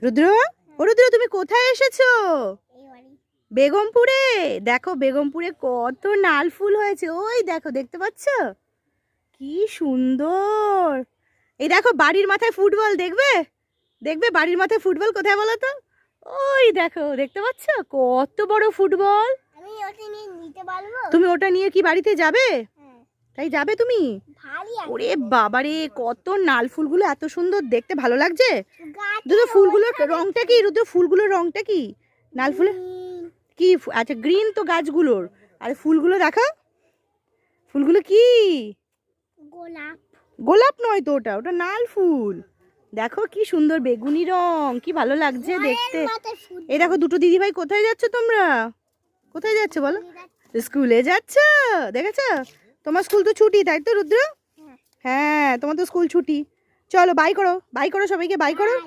রুদ্র, ও রুদ্র, তুমি কোথায় এসেছো? বেগমপুরে। দেখো বেগমপুরে কত নাল ফুল হয়েছে, ওই দেখো, দেখতে পাচ্ছ? কি সুন্দর। এই দেখো বাড়ির মাথায় ফুটবল, দেখবে? দেখবে বাড়ির মাথায় ফুটবল কোথায় বলো তো? ওই দেখো, দেখতে পাচ্ছ কত বড় ফুটবল? আমি ওটা নিয়ে নিতে পারবো? তুমি ওটা নিয়ে কি বাড়িতে যাবে? হ্যাঁ। তাই যাবে তুমি? ভারী আছে। ওরে বাবারে, কত নাল ফুলগুলো এত সুন্দর দেখতে, ভালো লাগছে। গাছে রুদ্র, ফুলগুলোর ওইখানে রংটা কি? রুদ্র, ফুলগুলোর রংটা কি? নাল ফুলের কি আচ্ছা, গ্রিন তো গাছগুলোর। আর ফুলগুলো দেখো, ফুলগুলো কি? গোলাপ। গোলাপ নয় তো, ওটা ওটা নাল ফুল। দেখো কি সুন্দর বেগুনি রং, কি ভালো লাগছে দেখতে। এই দেখো দুটো দিদিভাই, কোথায় যাচ্ছ তোমরা? কোথায় যাচ্ছ বলো? স্কুলে যাচ্ছ, দেখেছো? তোমার স্কুল তো ছুটি, তাই তো রুদ্র? হ্যাঁ, তোমার তো স্কুল ছুটি। চলো বাই করো, বাই করো সবাইকে, বাই করো।